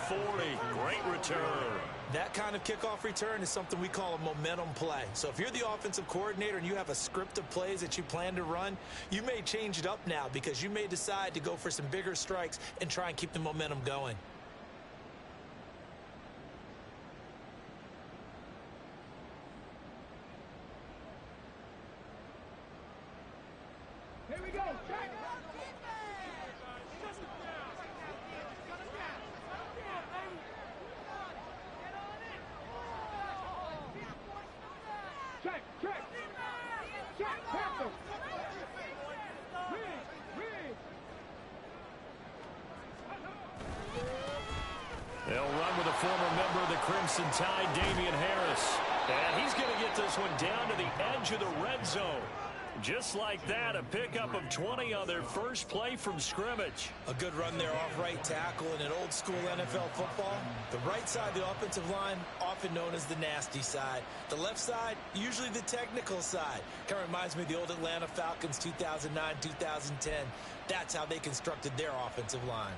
40. Great return. That kind of kickoff return is something we call a momentum play. So if you're the offensive coordinator and you have a script of plays that you plan to run, you may change it up now because you may decide to go for some bigger strikes and try and keep the momentum going. Here we go. Check. Check, check. Check, perfect. Read. They'll run with a former member of the Crimson Tide, Damian Harris. And he's going to get this one down to the edge of the red zone. Just like that, a pickup of 20 on their first play from scrimmage. A good run there off right tackle in an old-school NFL football. The right side of the offensive line, often known as the nasty side. The left side, usually the technical side. Kind of reminds me of the old Atlanta Falcons 2009-2010. That's how they constructed their offensive line.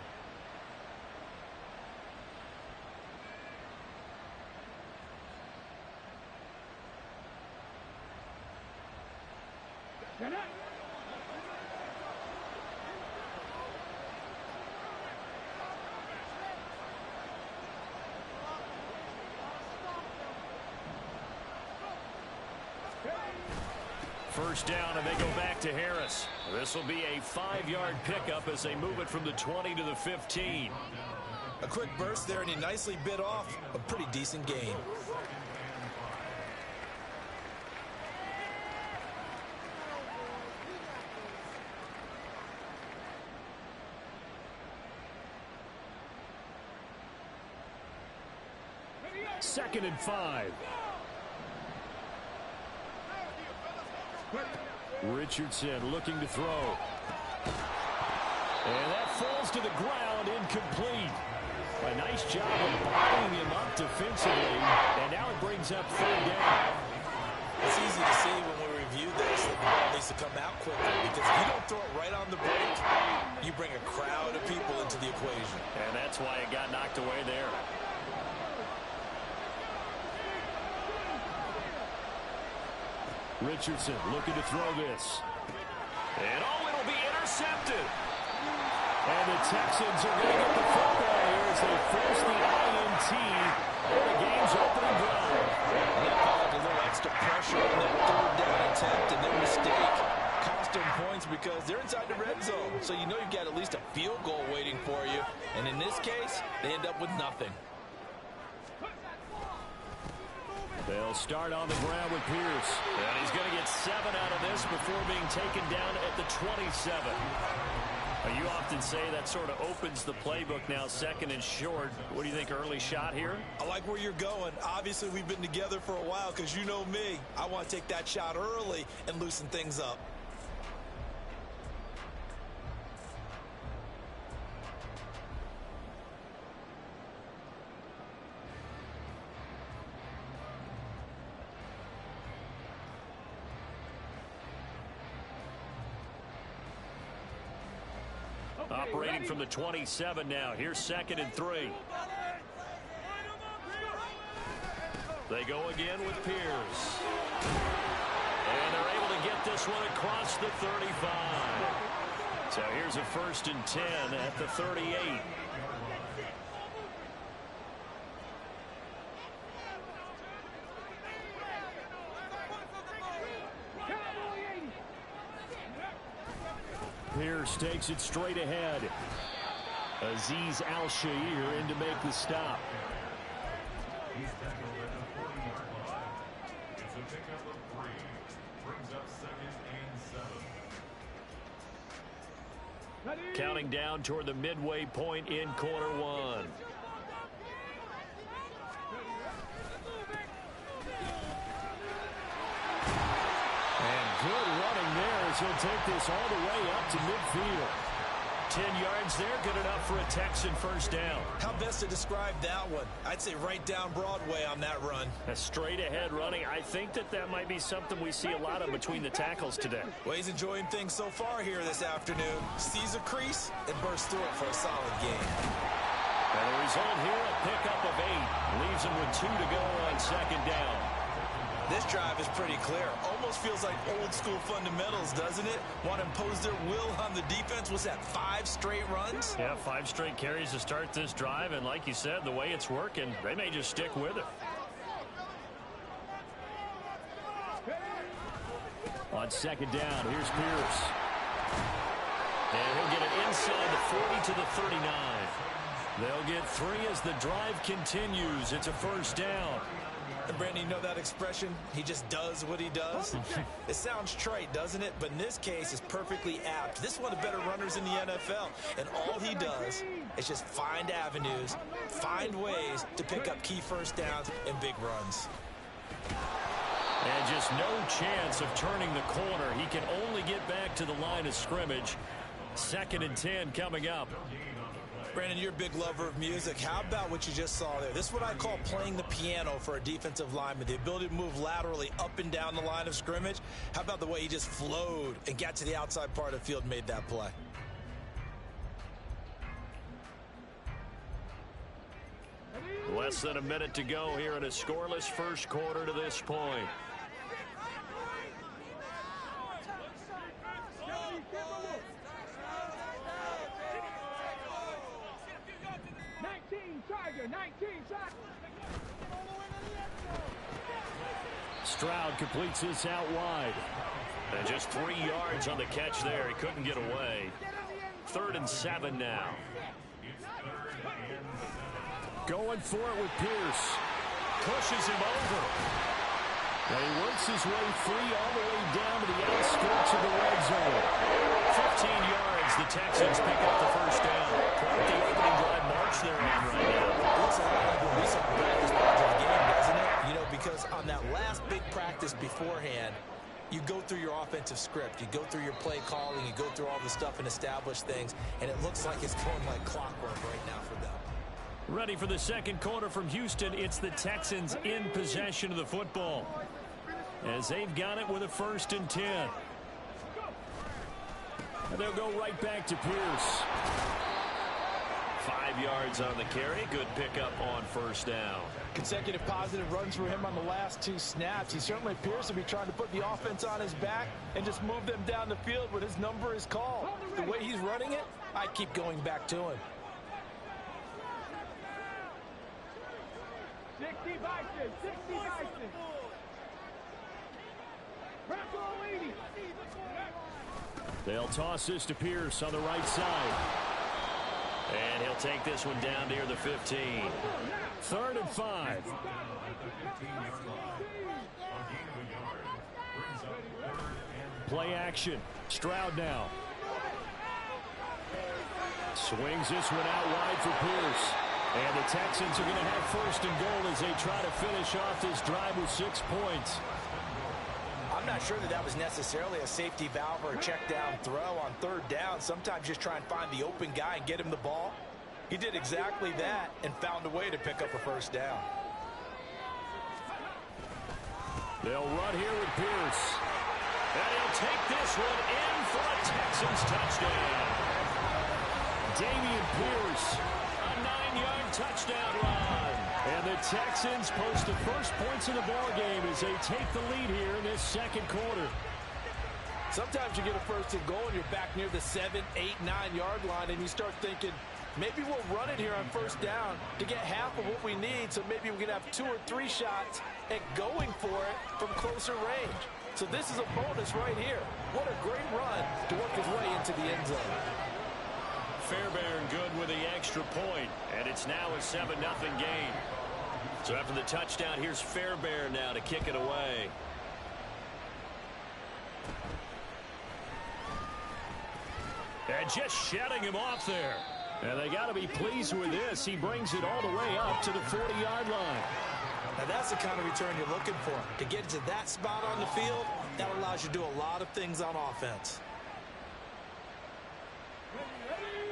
First down, and they go back to Harris. This will be a 5-yard pickup as they move it from the 20 to the 15. A quick burst there, and he nicely bit off a pretty decent gain. Second and 5. Richardson looking to throw. And that falls to the ground, incomplete. A nice job of buying him up defensively. And now it brings up third down. It's easy to see when we review this that the ball needs to come out quickly, because if you don't throw it right on the break, you bring a crowd of people into the equation. And that's why it got knocked away there. Richardson looking to throw this. And it'll be intercepted. And the Texans are going to get the football here as they force the INT on the game's opening drive. And they call it a little extra pressure on that third down attempt, and their mistake cost them points because they're inside the red zone. So you know you've got at least a field goal waiting for you. And in this case, they end up with nothing. They'll start on the ground with Pierce. And he's going to get 7 out of this before being taken down at the 27. You often say that sort of opens the playbook now, second and short. What do you think, early shot here? I like where you're going. Obviously, we've been together for a while because you know me. I want to take that shot early and loosen things up. Operating from the 27 now. Here's second and 3. They go again with Pierce. And they're able to get this one across the 35. So here's a 1st and 10 at the 38. Pierce takes it straight ahead. Azeez Al-Shaair in to make the stop. He's tackled at the 40-yard line. It's a pickup of 3. Brings up 2nd and 7. Counting down toward the midway point in quarter 1. And good running there as he'll take this all the way up to midfield. 10 yards there, good enough for a Texan first down. How best to describe that one? I'd say right down Broadway on that run. A straight ahead running. I think that might be something we see a lot of between the tackles today. Well, he's enjoying things so far here this afternoon. Sees a crease and bursts through it for a solid gain. And the result here, a pickup of 8. Leaves him with 2 to go on second down. This drive is pretty clear. Almost feels like old school fundamentals, doesn't it? Want to impose their will on the defense. What's that, 5 straight runs? Yeah, 5 straight carries to start this drive. And like you said, the way it's working, they may just stick with it. On second down, here's Pierce. And he'll get it inside the 40 to the 39. They'll get 3 as the drive continues. It's a first down. And Brandon, you know that expression? He just does what he does. It sounds trite, doesn't it? But in this case, it's perfectly apt. This is one of the better runners in the NFL. And all he does is just find avenues, find ways to pick up key first downs and big runs. And just no chance of turning the corner. He can only get back to the line of scrimmage. 2nd and 10 coming up. Brandon, you're a big lover of music. How about what you just saw there? This is what I call playing the piano for a defensive lineman. The ability to move laterally up and down the line of scrimmage. How about the way he just flowed and got to the outside part of the field and made that play? Less than a minute to go here in a scoreless first quarter to this point. Stroud completes this out wide. And just 3 yards on the catch there. He couldn't get away. 3rd and 7 now. Going for it with Pierce. Pushes him over. And he works his way free all the way down to the outskirts of the red zone. 15 yards. The Texans pick up the first down. Quite the opening drive march they're on right now. Looks a lot like what we saw in practice part of the game, doesn't it? You know, because on that last big practice beforehand, you go through your offensive script. You go through your play calling. You go through all the stuff and establish things. And it looks like it's going like clockwork right now for them. Ready for the second quarter from Houston. It's the Texans in possession of the football, as they've got it with a 1st and 10. And they'll go right back to Pierce. 5 yards on the carry. Good pickup on first down. Consecutive positive runs for him on the last 2 snaps. He certainly appears to be trying to put the offense on his back and just move them down the field when his number is called. The way he's running it, I keep going back to him. 60 Bison, 60 Bison. Bronco 80. They'll toss this to Pierce on the right side. And he'll take this one down near the 15. 3rd and 5. Play action. Stroud now. Swings this one out wide for Pierce. And the Texans are going to have 1st and goal as they try to finish off this drive with 6 points. I'm not sure that was necessarily a safety valve or a check down throw on 3rd down. Sometimes just try and find the open guy and get him the ball. He did exactly that and found a way to pick up a 1st down. They'll run here with Pierce. And he'll take this one in for a Texans touchdown. Damian Pierce, a 9-yard touchdown run. And the Texans post the first points of the ballgame as they take the lead here in this second quarter. Sometimes you get a 1st and goal and you're back near the 7, 8, 9-yard line and you start thinking, maybe we'll run it here on 1st down to get half of what we need, so maybe we can have 2 or 3 shots at going for it from closer range. So this is a bonus right here. What a great run to work his way into the end zone. Fairbairn good with the extra point, and it's now a 7-0 game. So after the touchdown, here's Fairbairn now to kick it away. And just shutting him off there. And they got to be pleased with this. He brings it all the way up to the 40-yard line. Now that's the kind of return you're looking for. To get to that spot on the field, that allows you to do a lot of things on offense.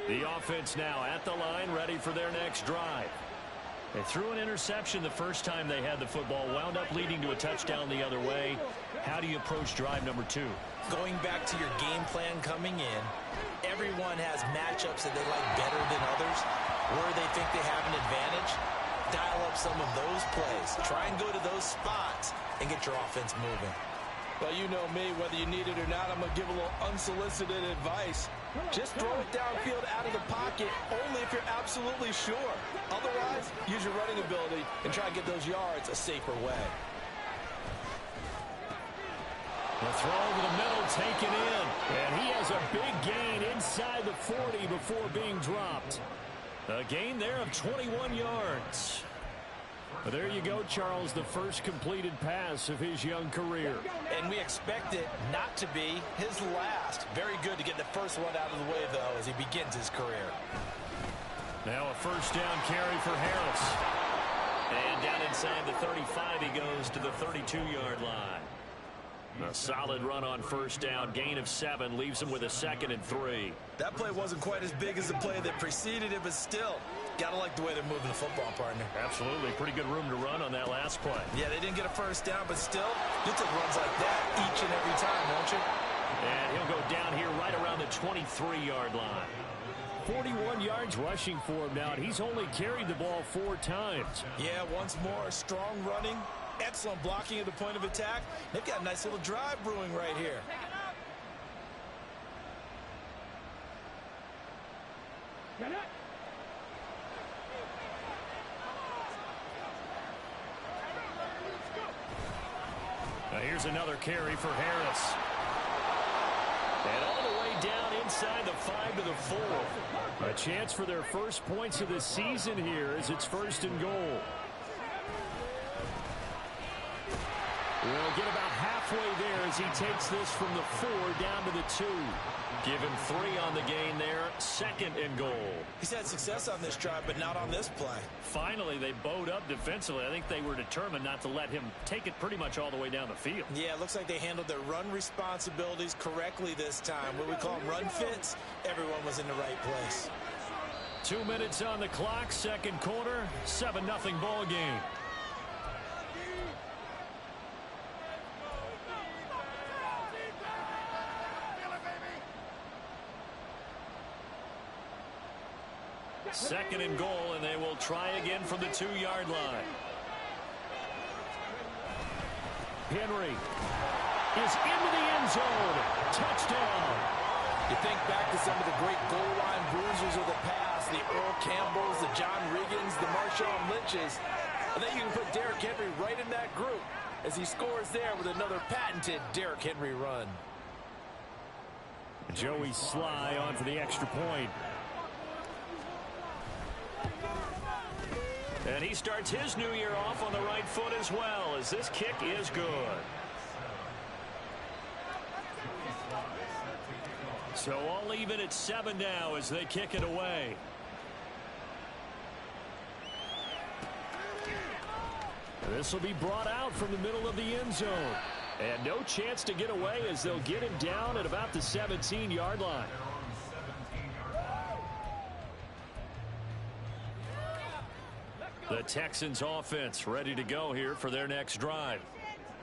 The offense now at the line, ready for their next drive. They threw an interception the first time they had the football, wound up leading to a touchdown the other way. How do you approach drive number 2? Going back to your game plan coming in, everyone has matchups that they like better than others. Where they think they have an advantage, dial up some of those plays. Try and go to those spots and get your offense moving. Well, you know me, whether you need it or not, I'm going to give a little unsolicited advice. Just throw it downfield out of the pocket only if you're absolutely sure. Otherwise, use your running ability and try and get those yards a safer way. The throw over the middle taken in. And he has a big gain inside the 40 before being dropped. A gain there of 21 yards. Well, there you go, Charles, the first completed pass of his young career. And we expect it not to be his last. Very good to get the first one out of the way, though, as he begins his career. Now a first down carry for Harris. And down inside the 35, he goes to the 32-yard line. A solid run on first down, gain of 7, leaves him with a 2nd and 3. That play wasn't quite as big as the play that preceded it, but still, gotta like the way they're moving the football, partner. Absolutely, pretty good room to run on that last play. Yeah, they didn't get a first down, but still, you take runs like that each and every time, won't you? And he'll go down here right around the 23-yard line. 41 yards rushing for him now, and he's only carried the ball 4 times. Yeah, once more, strong running, excellent blocking at the point of attack. They've got a nice little drive brewing right here. Now here's another carry for Harris. And all the way down inside the 5 to the 4. A chance for their first points of the season here as it's 1st and goal. We'll get about halfway there as he takes this from the 4 down to the 2. Give him 3 on the gain there. 2nd and goal. He's had success on this drive, but not on this play. Finally, they bowed up defensively. I think they were determined not to let him take it pretty much all the way down the field. Yeah, it looks like they handled their run responsibilities correctly this time. What we call them run fits, everyone was in the right place. 2 minutes on the clock, 2nd quarter, 7-0 ball game. Second and goal, and they will try again from the 2-yard line. Henry is into the end zone. Touchdown. You think back to some of the great goal line bruisers of the past, the Earl Campbells, the John Riggins, the Marshawn Lynches. I think you can put Derrick Henry right in that group as he scores there with another patented Derrick Henry run. Joey Sly on for the extra point. And he starts his new year off on the right foot as well, as this kick is good. So all even at 7 now as they kick it away. This will be brought out from the middle of the end zone. And no chance to get away as they'll get him down at about the 17-yard line. The Texans offense ready to go here for their next drive.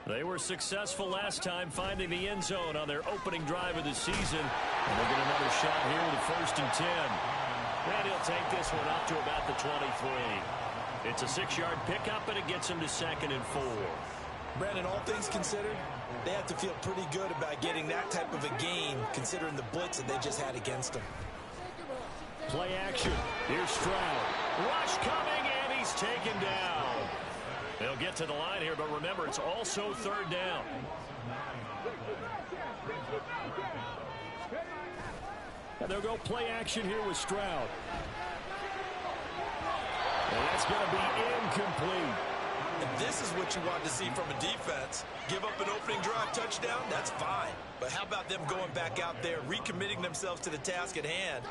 They were successful last time finding the end zone on their opening drive of the season. And they get another shot here with a 1st and 10. And he'll take this one up to about the 23. It's a 6-yard pickup, and it gets him to 2nd and 4. Brandon, all things considered, they have to feel pretty good about getting that type of a gain, considering the blitz that they just had against them. Play action. Here's Stroud. Rush coming, and he's taken down. They'll get to the line here, but remember, it's also 3rd down. And they'll go play action here with Stroud. And that's going to be incomplete. And this is what you want to see from a defense. Give up an opening drive touchdown, that's fine. But how about them going back out there, recommitting themselves to the task at hand,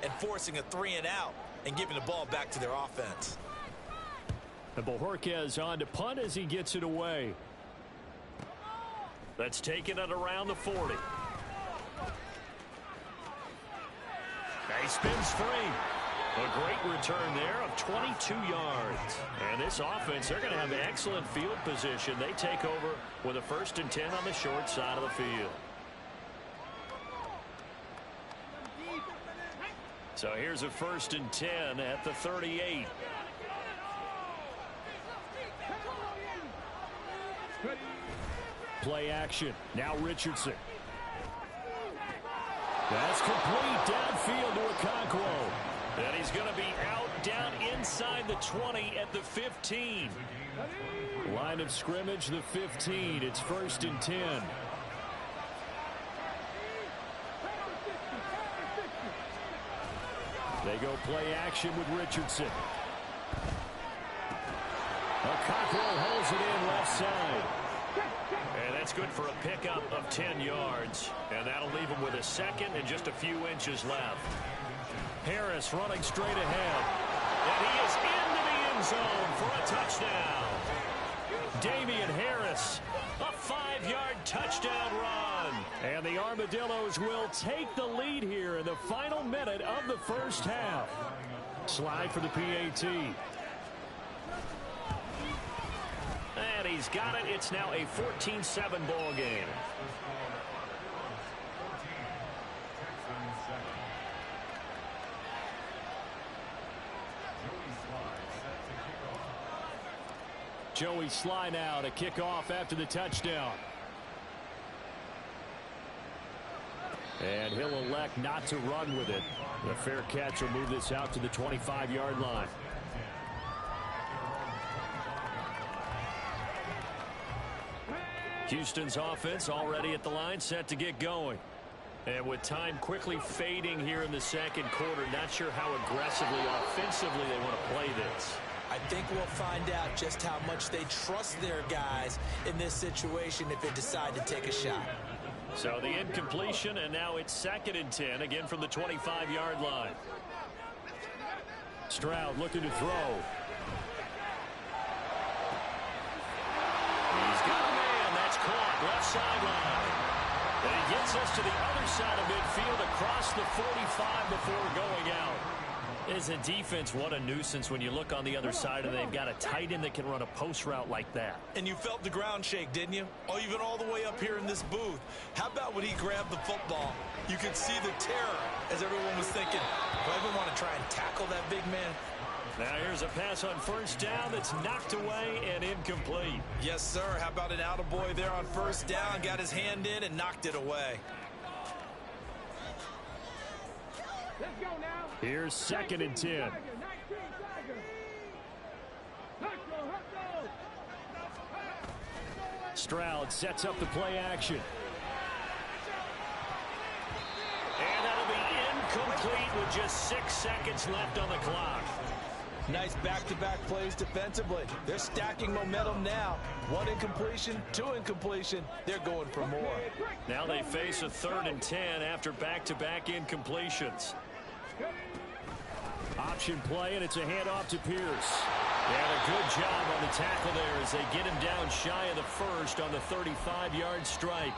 and forcing a 3-and-out and giving the ball back to their offense. And Bojorquez on to punt as he gets it away. That's taken at around the 40. He spins free. A great return there of 22 yards. And this offense, they're going to have excellent field position. They take over with a 1st and 10 on the short side of the field. So here's a 1st and 10 at the 38. Play action. Now Richardson. That's complete downfield to Okonkwo. And he's going to be out down inside the 20 at the 15. Line of scrimmage, the 15. It's 1st and 10. They go play action with Richardson. Okonkwo holds it in left side. And that's good for a pickup of 10 yards. And that'll leave him with a 2nd and just a few inches left. Harris running straight ahead. And he is into the end zone for a touchdown. Damian Harris, a 5-yard touchdown run. And the Armadillos will take the lead here in the final minute of the first half. Slide for the PAT. And he's got it. It's now a 14-7 ball game. Joey Sly now to kick off after the touchdown. And he'll elect not to run with it. The fair catch will move this out to the 25-yard line. Houston's offense already at the line, set to get going. And with time quickly fading here in the second quarter, not sure how aggressively, offensively they want to play this. I think we'll find out just how much they trust their guys in this situation if they decide to take a shot. So the incompletion, and now it's 2nd and 10, again from the 25-yard line. Stroud looking to throw. He's got a man. That's caught. Left sideline. And he gets us to the other side of midfield across the 45 before going out. As a defense, what a nuisance when you look on the other side and they've got a tight end that can run a post route like that. And you felt the ground shake, didn't you? Oh, even all the way up here in this booth. How about when he grabbed the football? You could see the terror as everyone was thinking, do I even want to try and tackle that big man? Now here's a pass on 1st down that's knocked away and incomplete. Yes, sir. How about an attaboy there on 1st down? Got his hand in and knocked it away. Let's go now. Here's 2nd and 10. Stroud sets up the play action. And that'll be incomplete with just 6 seconds left on the clock. Nice back-to-back plays defensively. They're stacking momentum now. 1 incompletion, 2 incompletion. They're going for more. Now they face a 3rd and 10 after back-to-back incompletions. Option play, and it's a handoff to Pierce. And a good job on the tackle there as they get him down shy of the 1st on the 35-yard strike.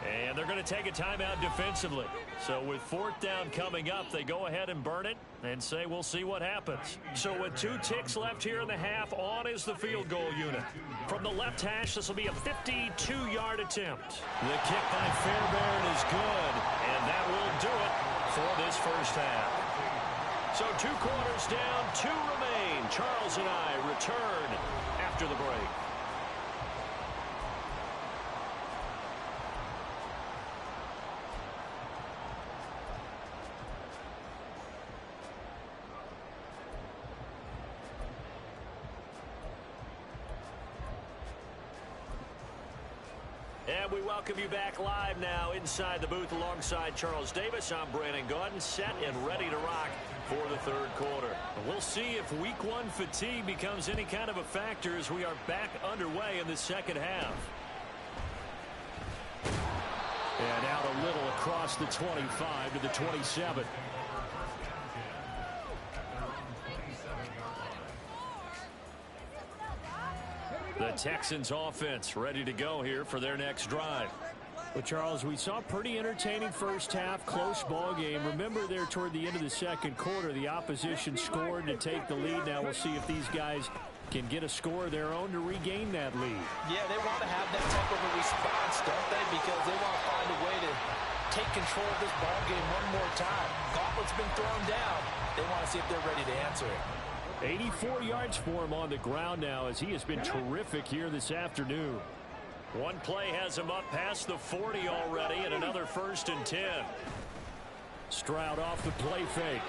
And they're going to take a timeout defensively. So with 4th down coming up, they go ahead and burn it and say we'll see what happens. So with 2 ticks left here in the half, on is the field goal unit. From the left hash, this will be a 52-yard attempt. The kick by Fairbairn is good, and that will do it for this first half. So 2 quarters down, 2 remain. Charles and I return after the break. And we welcome you back live now inside the booth alongside Charles Davis. I'm Brandon Gaudin, set and ready to rock for the 3rd quarter. We'll see if week 1 fatigue becomes any kind of a factor as we are back underway in the second half. And out a little across the 25 to the 27. The Texans offense ready to go here for their next drive. Well, Charles, we saw a pretty entertaining first half, close ball game. Remember there toward the end of the second quarter, the opposition scored to take the lead. Now we'll see if these guys can get a score of their own to regain that lead. Yeah, they want to have that type of a response, don't they? Because they want to find a way to take control of this ball game one more time. gauntlet's been thrown down. They want to see if they're ready to answer it. 84 yards for him on the ground now as he has been terrific here this afternoon. One play has him up past the 40 already, and another 1st and 10. Stroud off the play fake.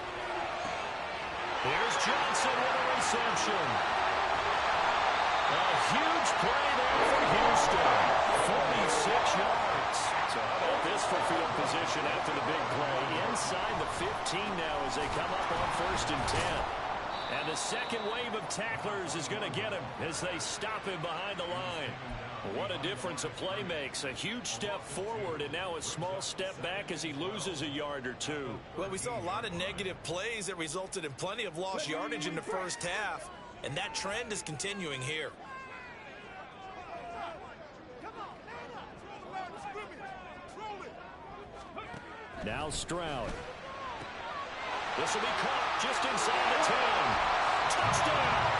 Here's Johnson with a reception. A huge play there for Houston. 46 yards. So how about this for field position after the big play? Inside the 15 now as they come up on 1st and 10. And the second wave of tacklers is going to get him as they stop him behind the line. What a difference a play makes. A huge step forward and now a small step back as he loses a yard or two. Well, we saw a lot of negative plays that resulted in plenty of lost yardage in the first half. And that trend is continuing here. Now Stroud. This will be caught just inside the 10. Touchdown!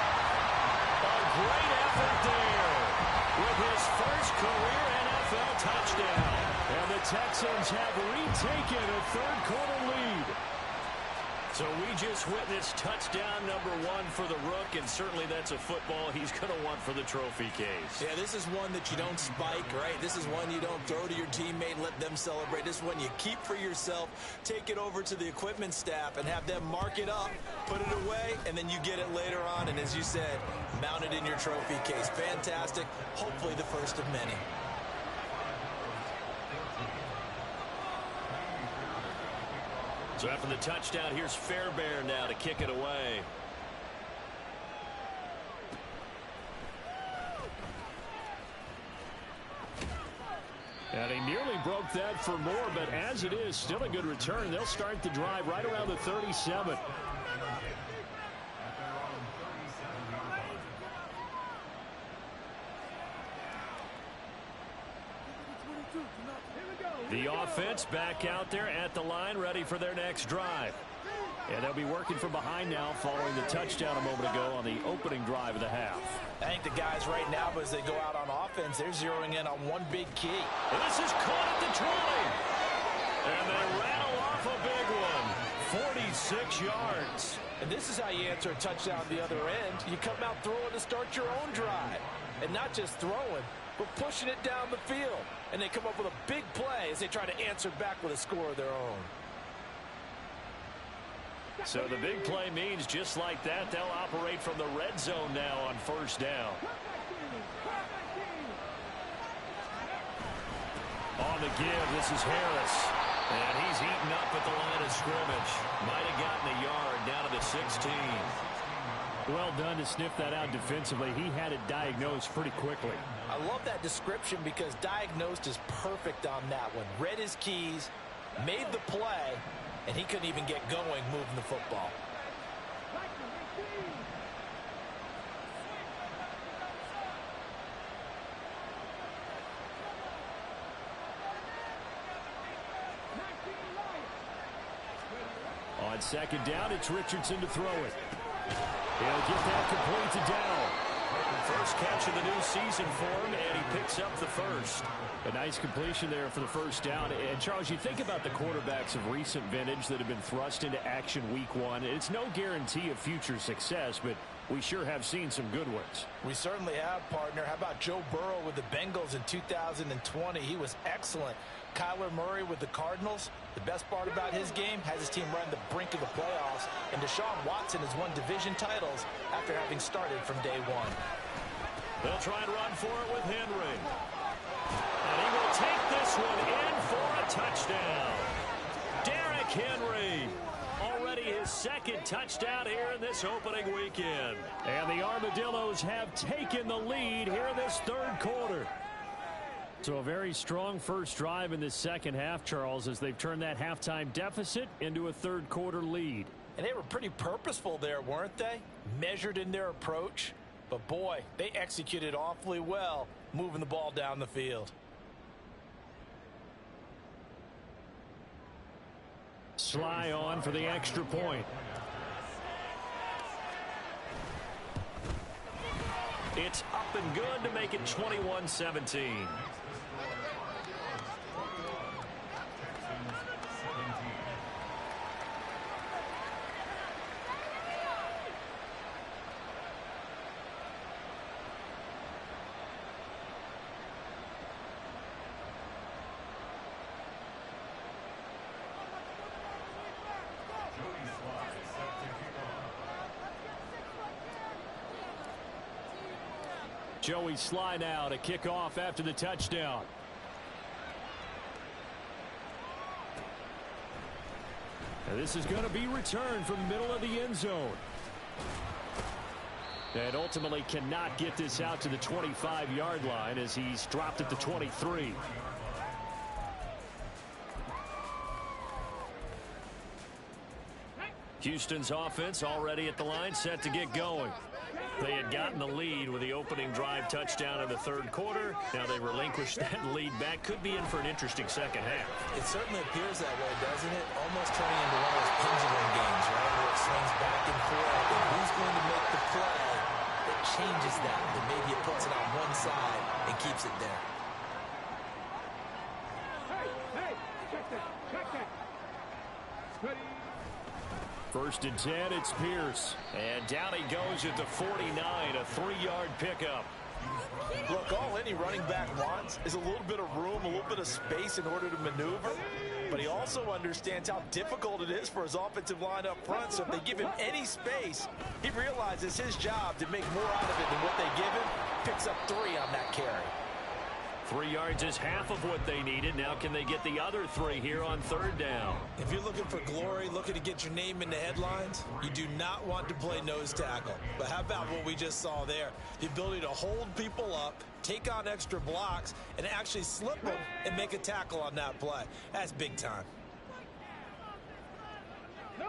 A great effort there with his first career NFL touchdown. And the Texans have retaken a third-quarter lead. So we just witnessed touchdown #1 for the Rook, and certainly that's a football he's going to want for the trophy case. Yeah, this is one that you don't spike, right? This is one you don't throw to your teammate and let them celebrate. This is one you keep for yourself, take it over to the equipment staff, and have them mark it up, put it away, and then you get it later on. And as you said, mount it in your trophy case. Fantastic. Hopefully the first of many. So after the touchdown, here's Fairbairn now to kick it away. And he nearly broke that for more, but as it is, still a good return. They'll start the drive right around the 37. The offense back out there at the line, ready for their next drive. And they'll be working from behind now following the touchdown a moment ago on the opening drive of the half. I think the guys right now, as they go out on offense, they're zeroing in on one big key. And this is caught at the 20. And they rattle off a big one. 46 yards. And this is how you answer a touchdown on the other end. You come out throwing to start your own drive. And not just throwing, but pushing it down the field. And they come up with a big play as they try to answer back with a score of their own. So the big play means just like that, they'll operate from the red zone now on 1st down. On the give, this is Harris. And he's eaten up at the line of scrimmage. Might have gotten a yard down to the 16. Well done to sniff that out defensively. He had it diagnosed pretty quickly. I love that description because diagnosed is perfect on that one. Read his keys, made the play, and he couldn't even get going moving the football. On 2nd down, it's Richardson to throw it. He'll get that complete to Dow. First catch of the new season for him, and he picks up the first. A nice completion there for the 1st down. And, Charles, you think about the quarterbacks of recent vintage that have been thrust into action week 1. It's no guarantee of future success, but we sure have seen some good ones. We certainly have, partner. How about Joe Burrow with the Bengals in 2020? He was excellent. Kyler Murray with the Cardinals. The best part about his game has his team right on the brink of the playoffs. And Deshaun Watson has won division titles after having started from day one. They'll try and run for it with Henry. And he will take this one in for a touchdown. Derrick Henry. Already his 2nd touchdown here in this opening weekend. And the Armadillos have taken the lead here in this 3rd quarter. So a very strong first drive in this 2nd half, Charles, as they've turned that halftime deficit into a 3rd quarter lead. And they were pretty purposeful there, weren't they? Measured in their approach. But boy, they executed awfully well moving the ball down the field. Sly on for the extra point. It's up and good to make it 21-17. Joey Sly now to kick off after the touchdown. And this is going to be returned from the middle of the end zone. And ultimately cannot get this out to the 25-yard line as he's dropped at the 23. Houston's offense already at the line, set to get going. They had gotten the lead with the opening drive touchdown in the third quarter. Now they relinquished that lead back. Could be in for an interesting second half. It certainly appears that way, doesn't it? Almost turning into one of those pendulum games, right? Where it swings back and forth. And who's going to make the play that changes that? That maybe it puts it on one side and keeps it there. Hey, check that, check that. Ready. First and 10, it's Pierce. And down he goes at the 49, a 3-yard pickup. Look, all any running back wants is a little bit of room, a little bit of space in order to maneuver. But he also understands how difficult it is for his offensive line up front. So if they give him any space, he realizes his job to make more out of it than what they give him. Picks up 3 on that carry. 3 yards is half of what they needed. Now can they get the other 3 here on third down? If you're looking for glory, looking to get your name in the headlines, you do not want to play nose tackle. But how about what we just saw there? The ability to hold people up, take on extra blocks, and actually slip them and make a tackle on that play. That's big time. No,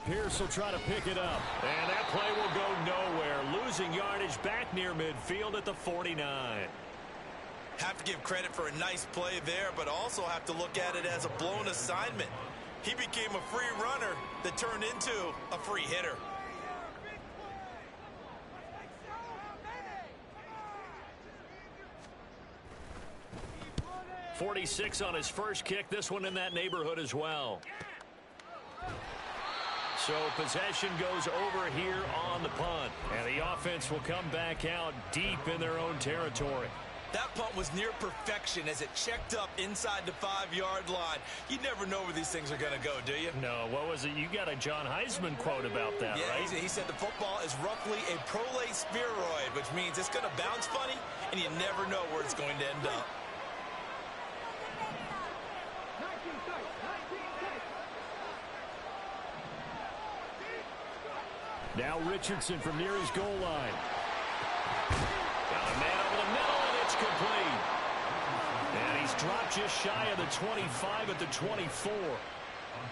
Pierce will try to pick it up. And that play will go nowhere. Losing yardage back near midfield at the 49. Have to give credit for a nice play there, but also have to look at it as a blown assignment. He became a free runner that turned into a free hitter. .46 on his first kick. This one in that neighborhood as well. So possession goes over here on the punt. And the offense will come back out deep in their own territory. That punt was near perfection as it checked up inside the 5-yard line. You never know where these things are going to go, do you? No, what was it? You got a John Heisman quote about that, yeah, right? He said the football is roughly a prolate spheroid, which means it's going to bounce funny, and you never know where it's going to end up. Now Richardson from near his goal line. Got a man over the middle, and it's complete. And he's dropped just shy of the 25 at the 24.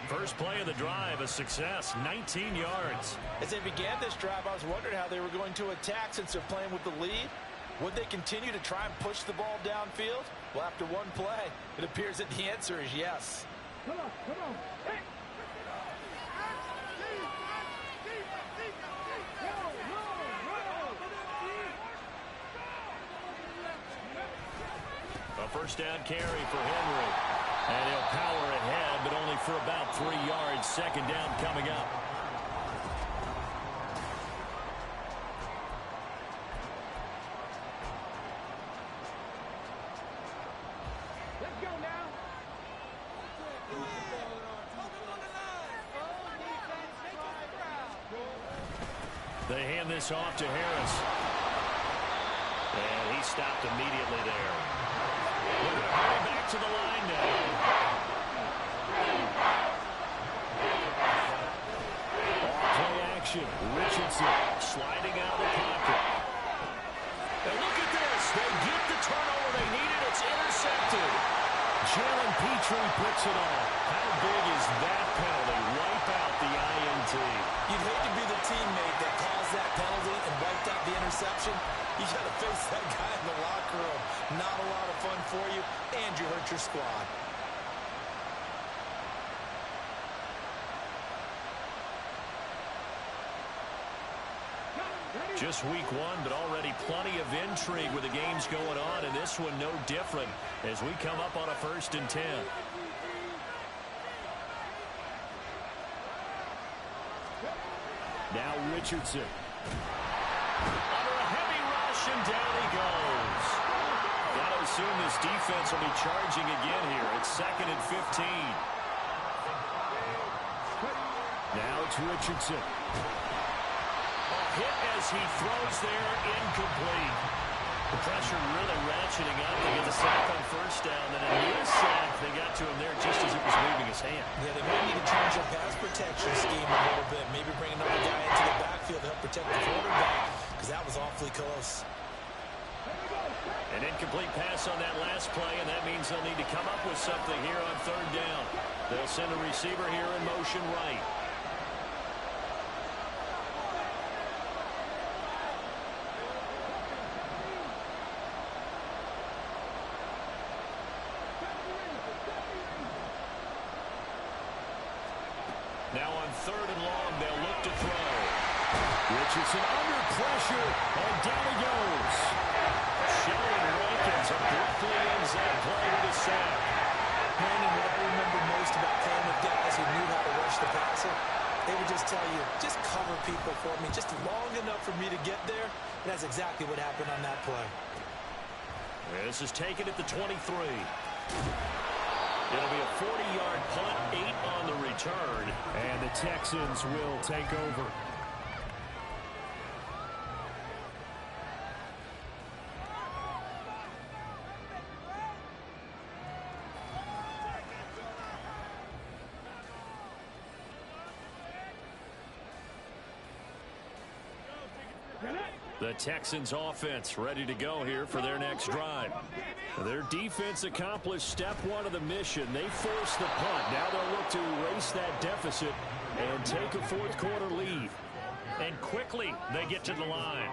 First play of the drive, a success, 19 yards. As they began this drive, I was wondering how they were going to attack since they're playing with the lead. Would they continue to try and push the ball downfield? Well, after one play, it appears that the answer is yes. Come on, come on. Hey. A first down carry for Henry. And he'll power ahead, but only for about 3 yards. Second down coming up. Let's go now. They hand this off to Harris. And he stopped immediately there. We're going to hurry back to the line now. Play action. Richardson sliding out of the pocket. And look at this. They get the turnover they needed. It's intercepted. Jalen Petrie picks it off. How big is that penalty? Wipe out the INT. You'd hate to be the teammate that caused that penalty and wiped out the interception. You got to face that guy in the locker room. Not a lot of fun for you, and you hurt your squad. Just week 1, but already plenty of intrigue with the games going on, and this one no different as we come up on a first and 10. Now Richardson. Under a heavy rush, and down he goes. Gotta assume this defense will be charging again here. It's second and 15. Now It's Richardson. A hit as he throws there, incomplete. The pressure really ratcheting up. They get the sack on first down. Then a new sack. They got to him there just as it was leaving his hand. Yeah, they might need to change their pass protection scheme a little bit. Maybe bring another guy into the backfield to help protect the quarterback, because that was awfully close. An incomplete pass on that last play, and that means they'll need to come up with something here on third down. They'll send a receiver here in motion right. Now on third and long, they'll look to throw. Richardson under pressure, and down he goes. Sheldon Rankins abruptly ends that play with a sack. Brandon, what I remember most about playing with guys who knew how to rush the passer, they would just tell you, just cover people for me, just long enough for me to get there. And that's exactly what happened on that play. This is taken at the 23. It'll be a 40-yard punt, 8 on the return, and the Texans will take over. The Texans offense ready to go here for their next drive. Their defense accomplished step one of the mission. They forced the punt. Now they'll look to erase that deficit and take a fourth quarter lead. And quickly they get to the line.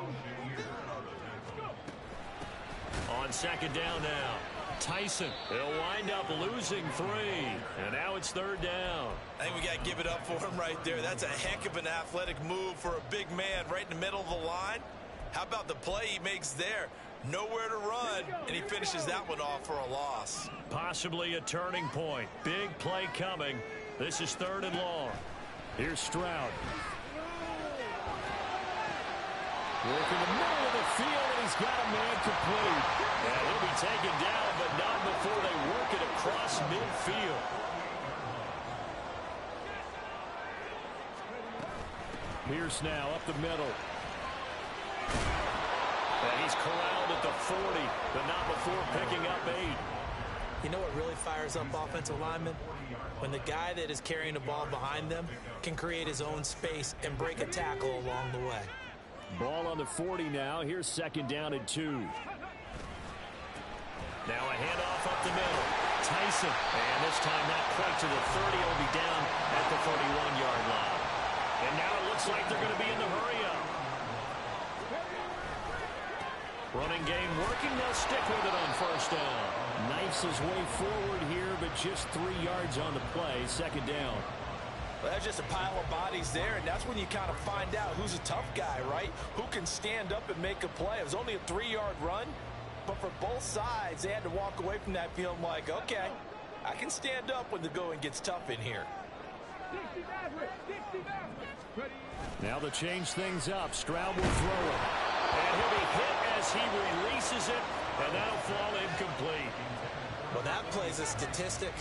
On second down now, Tyson. He'll wind up losing 3. And now it's third down. I think we got to give it up for him right there. That's a heck of an athletic move for a big man right in the middle of the line. How about the play he makes there? Nowhere to run, and he finishes that one off for a loss. Possibly a turning point. Big play coming. This is third and long. Here's Stroud. Working the middle of the field, and he's got a man complete. And he'll be taken down, but not before they work it across midfield. Pierce now up the middle. And he's corralled at the 40, but not before picking up 8. You know what really fires up offensive linemen? When the guy that is carrying the ball behind them can create his own space and break a tackle along the way. Ball on the 40 now. Here's second down and 2. Now a handoff up the middle. Tyson. And this time not quite to the 30. Will be down at the 31-yard line. And now it looks like they're going to be in the hurry-up. Running game working. They'll stick with it on first down. Knifes his way forward here, but just 3 yards on the play. Second down. Well, that's just a pile of bodies there, and that's when you kind of find out who's a tough guy, right? Who can stand up and make a play. It was only a 3-yard run, but for both sides, they had to walk away from that feeling like, okay, I can stand up when the going gets tough in here. Now to change things up, Stroud will throw it. And he'll be hit as he releases it, and that'll fall incomplete. Well, that plays a statistic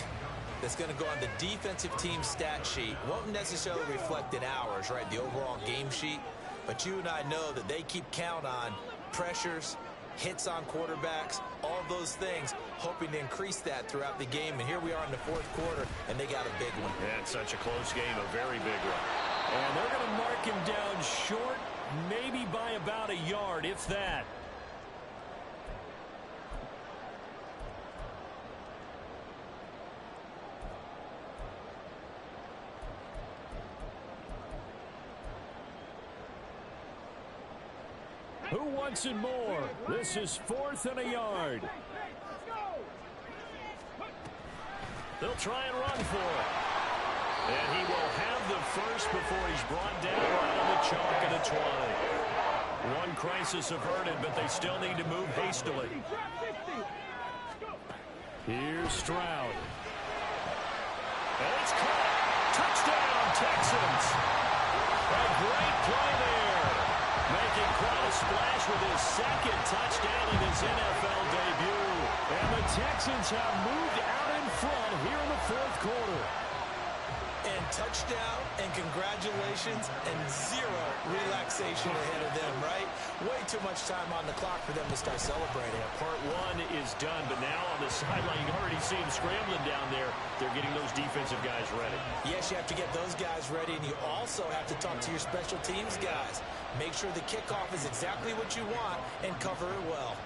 that's going to go on the defensive team stat sheet. Won't necessarily reflect in ours, right, the overall game sheet. But you and I know that they keep count on pressures, hits on quarterbacks, all those things, hoping to increase that throughout the game. And here we are in the fourth quarter, and they got a big one. Yeah, it's such a close game, a very big one. And they're going to mark him down short, maybe by about a yard, if that. Who wants it more? This is 4th and a yard. They'll try and run for it. And he will have the first before he's brought down right on the chalk at a 20. One crisis averted, but they still need to move hastily. Here's Stroud. And it's caught. Touchdown, Texans. A great play there. Making quite a splash with his second touchdown in his NFL debut. And the Texans have moved out in front here in the fourth quarter. And touchdown, and congratulations, and zero relaxation ahead of them, right? Way too much time on the clock for them to start celebrating. Yeah, part one is done, but now on the sideline, you can already see them scrambling down there. They're getting those defensive guys ready. Yes, you have to get those guys ready, and you also have to talk to your special teams guys. Make sure the kickoff is exactly what you want and cover it well.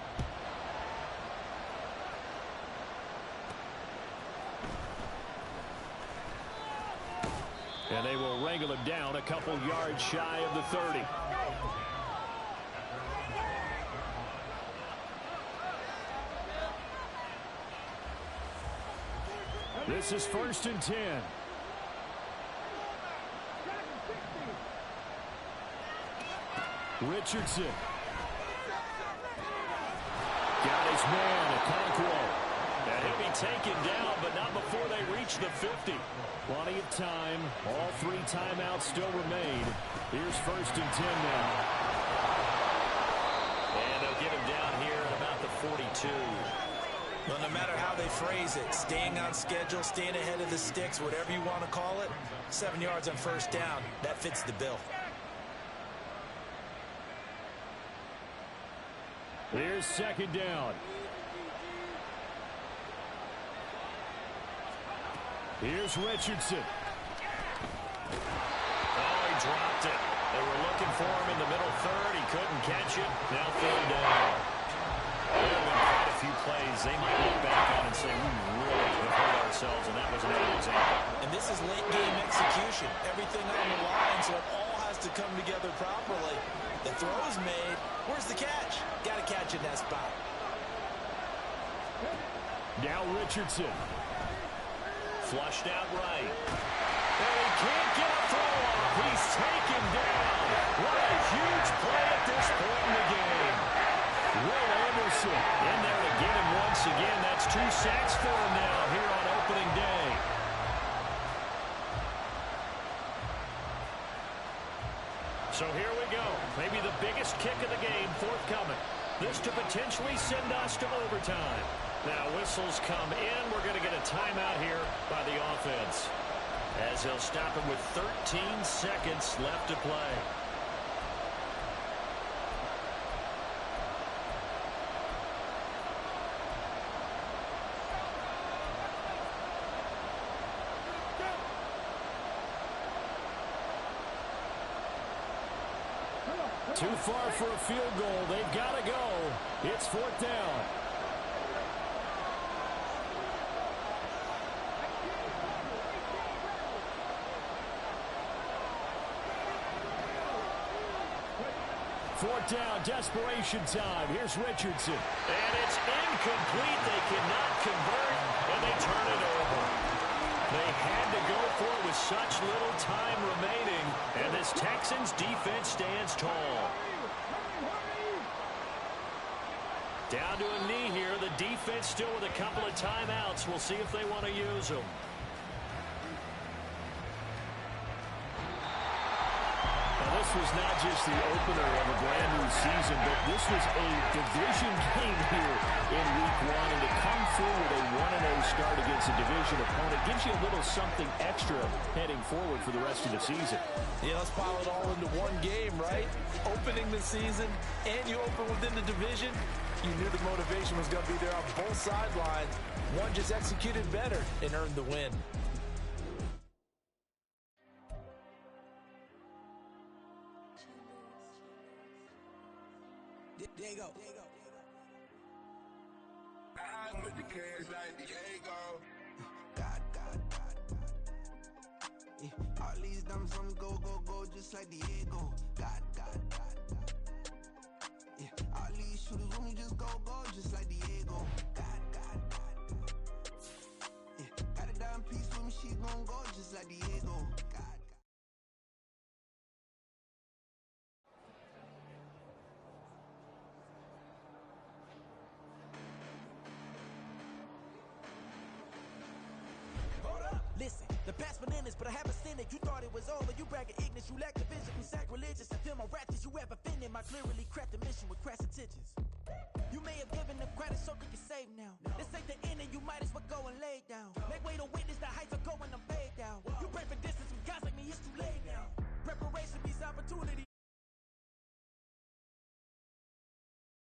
And they will wrangle him down a couple yards shy of the 30. This is 1st and 10. Richardson. Got his man, Okonkwo. And he'll be taken down, but not before they reach the 50. Plenty of time. All 3 timeouts still remain. Here's 1st and 10 now. And they'll get him down here at about the 42. Well, no matter how they phrase it, staying on schedule, staying ahead of the sticks, whatever you want to call it, 7 yards on 1st down, that fits the bill. Here's 2nd down. Here's Richardson. Oh, he dropped it. They were looking for him in the middle third. He couldn't catch it. Now 3rd down. There have been quite a few plays they might look back on and say, we really have hurt ourselves, and that was an example. And this is late-game execution. Everything on the line, so it all has to come together properly. The throw is made. Where's the catch? Got to catch in that spot. Now Richardson. Flushed out right. And he can't get a throw off. He's taken down. What a huge play at this point in the game. Will Anderson in there to get him once again. That's 2 sacks for him now here on opening day. So here we go. Maybe the biggest kick of the game forthcoming. This to potentially send us to overtime. Now whistles come in. We're going to get a timeout here by the offense, as he'll stop him with 13 seconds left to play. Too far for a field goal. They've got to go. It's 4th down. Fourth down, desperation time. Here's Richardson. And it's incomplete. They cannot convert, and they turn it over. They had to go for it with such little time remaining, and this Texans defense stands tall. Down to a knee here. The defense still with a couple of timeouts. We'll see if they want to use them. This was not just the opener of a brand new season, but this was a division game here in week 1. And to come through with a 1-0 start against a division opponent gives you a little something extra heading forward for the rest of the season. Yeah, let's pile it all into one game, right? Opening the season, and you open within the division. You knew the motivation was going to be there on both sidelines. One just executed better and earned the win. Diego. I put the cash like Diego. God. Yeah, all these dumb songs go, just like Diego. God. Yeah, all these shooters when we just go, just like Diego. God. Yeah, got a dime piece with me, she gon' go just like Diego. God. Listen, the past bananas, but I haven't seen it. You thought it was over, you bragging ignorance, you lack the vision, you sacrilegious. I feel my wrath as you ever offended. My clearly crafted mission with crass intentions. You may have given them credit so they can save now.